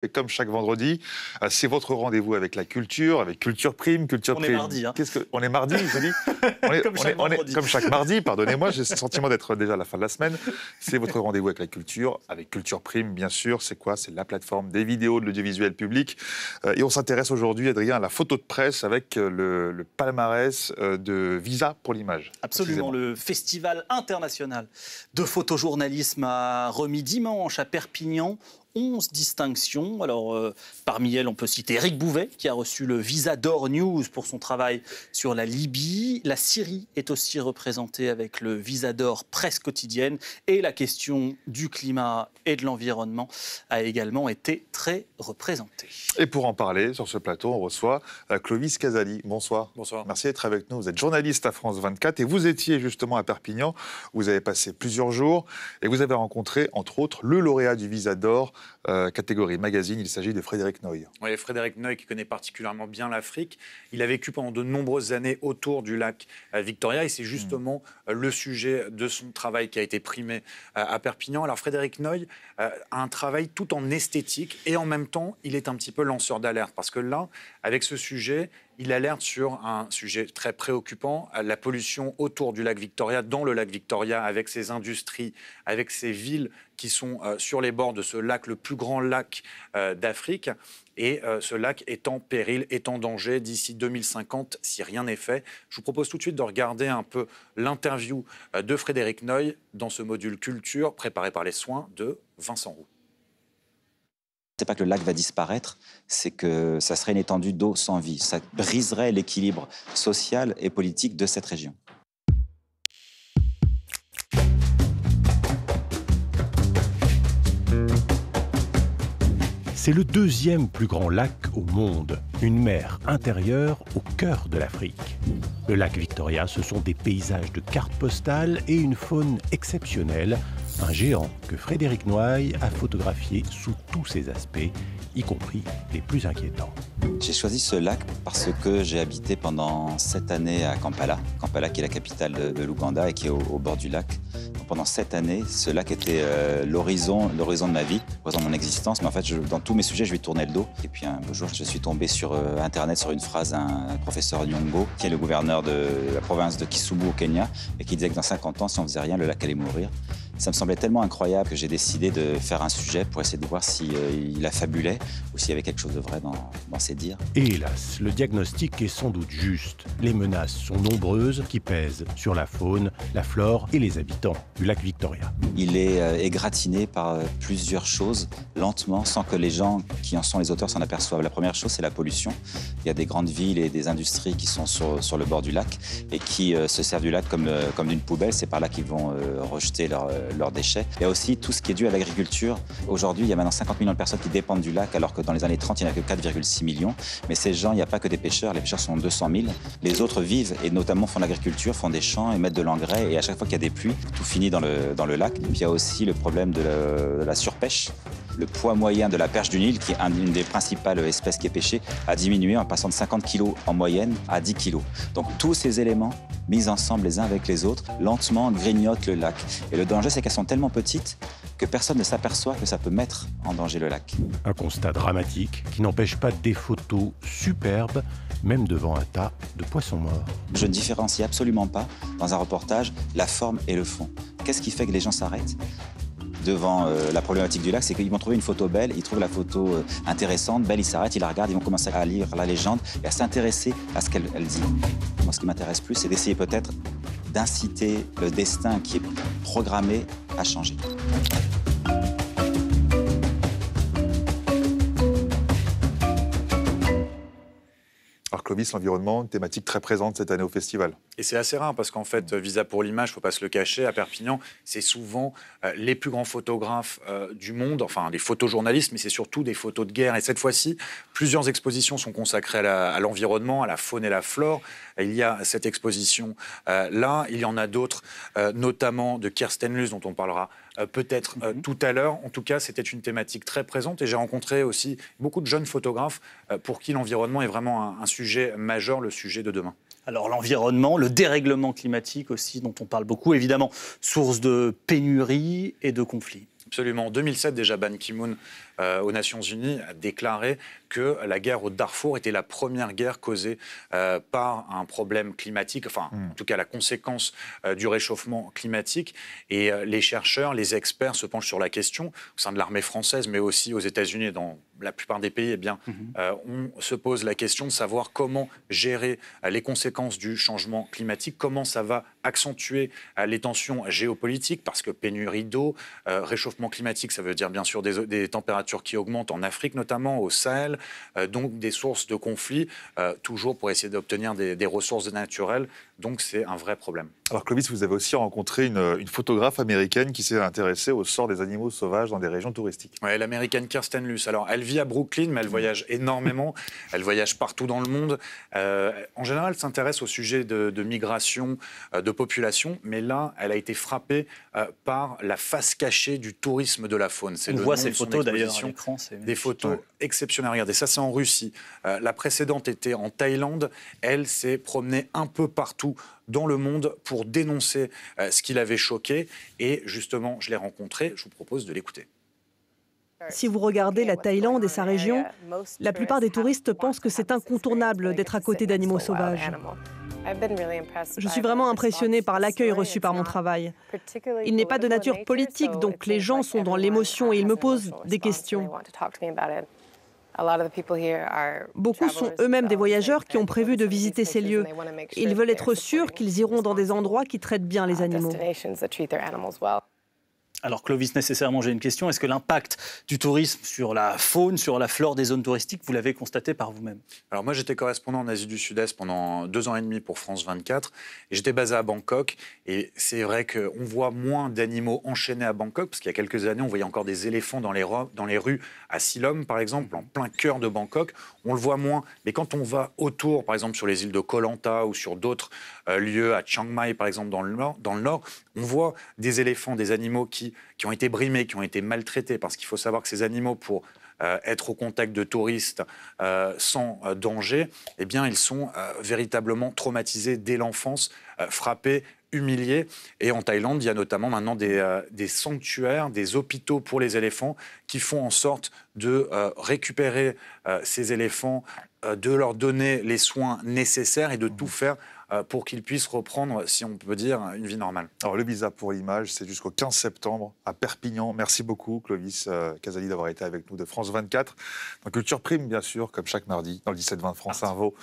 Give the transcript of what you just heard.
Et comme chaque vendredi, c'est votre rendez-vous avec la culture, avec Culture Prime. Culture On Prime. est mardi. Hein. On est mardi, je dis. Comme chaque mardi, pardonnez-moi, j'ai le sentiment d'être déjà à la fin de la semaine. C'est votre rendez-vous avec la culture, avec Culture Prime, bien sûr. C'est quoi? C'est la plateforme des vidéos de l'audiovisuel public. Et on s'intéresse aujourd'hui, Adrien, à la photo de presse avec le palmarès de Visa pour l'image. Absolument. Le Festival international de photojournalisme a remis dimanche à Perpignan 11 distinctions. Alors, parmi elles, on peut citer Éric Bouvet, qui a reçu le Visa d'Or News pour son travail sur la Libye. La Syrie est aussi représentée avec le Visa d'Or Presse quotidienne. Et la question du climat et de l'environnement a également été très représentée. Et pour en parler, sur ce plateau, on reçoit Clovis Casali. Bonsoir. Bonsoir. Merci d'être avec nous. Vous êtes journaliste à France 24 et vous étiez justement à Perpignan. Vous avez passé plusieurs jours et vous avez rencontré, entre autres, le lauréat du Visa d'Or, catégorie magazine. Il s'agit de Frédéric Noy. Oui, Frédéric Noy, qui connaît particulièrement bien l'Afrique. Il a vécu pendant de nombreuses années autour du lac Victoria et c'est justement le sujet de son travail qui a été primé à Perpignan. Alors Frédéric Noy a un travail tout en esthétique et en même temps, il est un petit peu lanceur d'alerte parce que là, avec ce sujet, il alerte sur un sujet très préoccupant, la pollution autour du lac Victoria, dans le lac Victoria, avec ses industries, avec ces villes qui sont sur les bords de ce lac, le plus grand lac d'Afrique. Et ce lac est en péril, est en danger d'ici 2050 si rien n'est fait. Je vous propose tout de suite de regarder un peu l'interview de Frédéric Noy dans ce module culture préparé par les soins de Vincent Roux. C'est pas que le lac va disparaître, c'est que ça serait une étendue d'eau sans vie. Ça briserait l'équilibre social et politique de cette région. C'est le deuxième plus grand lac au monde, une mer intérieure au cœur de l'Afrique. Le lac Victoria, ce sont des paysages de cartes postales et une faune exceptionnelle, un géant que Frédéric Noy a photographié sous tous ses aspects, y compris les plus inquiétants. J'ai choisi ce lac parce que j'ai habité pendant 7 années à Kampala. Kampala qui est la capitale de l'Ouganda et qui est au bord du lac. Donc pendant 7 années, ce lac était l'horizon de ma vie, l'horizon de mon existence. Mais en fait, dans tous mes sujets, je lui tournais le dos. Et puis un beau jour, je suis tombé sur Internet sur une phrase d'un professeur Nyong'o, qui est le gouverneur de la province de Kisumu au Kenya, et qui disait que dans 50 ans, si on faisait rien, le lac allait mourir. Ça me semblait tellement incroyable que j'ai décidé de faire un sujet pour essayer de voir s'il affabulait ou s'il y avait quelque chose de vrai dans ses dires. Et hélas, le diagnostic est sans doute juste. Les menaces sont nombreuses qui pèsent sur la faune, la flore et les habitants du lac Victoria. Il est égratigné par plusieurs choses, lentement, sans que les gens qui en sont les auteurs s'en aperçoivent. La première chose, c'est la pollution. Il y a des grandes villes et des industries qui sont sur le bord du lac et qui se servent du lac comme d'une poubelle. C'est par là qu'ils vont rejeter leurs déchets. Il y a aussi tout ce qui est dû à l'agriculture. Aujourd'hui, il y a maintenant 50 millions de personnes qui dépendent du lac, alors que dans les années 30, il n'y en a que 4,6 millions. Mais ces gens, il n'y a pas que des pêcheurs. Les pêcheurs sont 200 000. Les autres vivent et notamment font l'agriculture, font des champs et mettent de l'engrais. Et à chaque fois qu'il y a des pluies, tout finit dans le lac. Et puis il y a aussi le problème de la surpêche. Le poids moyen de la perche du Nil, qui est une des principales espèces qui est pêchée, a diminué en passant de 50 kg en moyenne à 10 kg. Donc tous ces éléments, mis ensemble les uns avec les autres, lentement grignotent le lac. Et le danger, c'est qu'elles sont tellement petites que personne ne s'aperçoit que ça peut mettre en danger le lac. Un constat dramatique qui n'empêche pas des photos superbes, même devant un tas de poissons morts. Je ne différencie absolument pas, dans un reportage, la forme et le fond. Qu'est-ce qui fait que les gens s'arrêtent devant la problématique du lac? C'est qu'ils vont trouver une photo belle, ils trouvent la photo intéressante, belle, ils s'arrêtent, ils la regardent, ils vont commencer à lire la légende et à s'intéresser à ce qu'elle dit. Moi, ce qui m'intéresse plus, c'est d'essayer peut-être d'inciter le destin qui est programmé à changer. Alors Clovis, l'environnement, une thématique très présente cette année au festival. Et c'est assez rare parce qu'en fait, Visa pour l'image, il ne faut pas se le cacher, à Perpignan, c'est souvent les plus grands photographes du monde, enfin des photojournalistes, mais c'est surtout des photos de guerre. Et cette fois-ci, plusieurs expositions sont consacrées à l'environnement, à la faune et la flore. Il y a cette exposition là, il y en a d'autres, notamment de Kirsten Luce, dont on parlera peut-être tout à l'heure. En tout cas, c'était une thématique très présente et j'ai rencontré aussi beaucoup de jeunes photographes pour qui l'environnement est vraiment un sujet majeur, le sujet de demain. Alors l'environnement, le dérèglement climatique aussi, dont on parle beaucoup, évidemment, source de pénurie et de conflits. Absolument. En 2007, déjà, Ban Ki-moon, aux Nations Unies, a déclaré que la guerre au Darfour était la première guerre causée par un problème climatique, enfin, en tout cas, la conséquence du réchauffement climatique. Et les chercheurs, les experts se penchent sur la question, au sein de l'armée française, mais aussi aux États-Unis et dans la plupart des pays, eh bien, on se pose la question de savoir comment gérer les conséquences du changement climatique, comment ça va accentuer les tensions géopolitiques, parce que pénurie d'eau, réchauffement climatique, ça veut dire bien sûr des températures qui augmentent en Afrique notamment, au Sahel, donc des sources de conflits, toujours pour essayer d'obtenir des ressources naturelles. Donc c'est un vrai problème. Alors Clovis, vous avez aussi rencontré une photographe américaine qui s'est intéressée au sort des animaux sauvages dans des régions touristiques. Oui, l'américaine Kirsten Luce. Alors elle vit à Brooklyn, mais elle voyage énormément. Elle voyage partout dans le monde. En général, elle s'intéresse au sujet de migration, de population. Mais là, elle a été frappée par la face cachée du tourisme de la faune. On voit ces photos d'ailleurs à l'écran. Des photos exceptionnelles. Regardez, ça c'est en Russie. La précédente était en Thaïlande. Elle s'est promenée un peu partout dans le monde pour dénoncer ce qui l'avait choqué. Et justement, je l'ai rencontrée. Je vous propose de l'écouter. Si vous regardez la Thaïlande et sa région, la plupart des touristes pensent que c'est incontournable d'être à côté d'animaux sauvages. Je suis vraiment impressionnée par l'accueil reçu par mon travail. Il n'est pas de nature politique, donc les gens sont dans l'émotion et ils me posent des questions. Beaucoup sont eux-mêmes des voyageurs qui ont prévu de visiter ces lieux. Ils veulent être sûrs qu'ils iront dans des endroits qui traitent bien les animaux. Alors Clovis, nécessairement, j'ai une question. Est-ce que l'impact du tourisme sur la faune, sur la flore des zones touristiques, vous l'avez constaté par vous-même? Alors moi, j'étais correspondant en Asie du Sud-Est pendant 2 ans et demi pour France 24. Et j'étais basé à Bangkok. Et c'est vrai qu'on voit moins d'animaux enchaînés à Bangkok, parce qu'il y a quelques années, on voyait encore des éléphants dans les rues, à Silom, par exemple, en plein cœur de Bangkok. On le voit moins. Mais quand on va autour, par exemple, sur les îles de Koh Lanta ou sur d'autres lieux, à Chiang Mai, par exemple, dans le nord, on voit des éléphants, des animaux qui ont été brimés, qui ont été maltraités, parce qu'il faut savoir que ces animaux, pour être au contact de touristes sans danger, eh bien, ils sont véritablement traumatisés dès l'enfance, frappés, humiliés. Et en Thaïlande, il y a notamment maintenant des sanctuaires, des hôpitaux pour les éléphants qui font en sorte de récupérer ces éléphants, de leur donner les soins nécessaires et de tout faire pour qu'ils puissent reprendre, si on peut dire, une vie normale. Alors le visa pour l'image, c'est jusqu'au 15 septembre à Perpignan. Merci beaucoup Clovis Casali d'avoir été avec nous de France 24. Dans Culture Prime, bien sûr, comme chaque mardi, dans le 17-20 de France Info.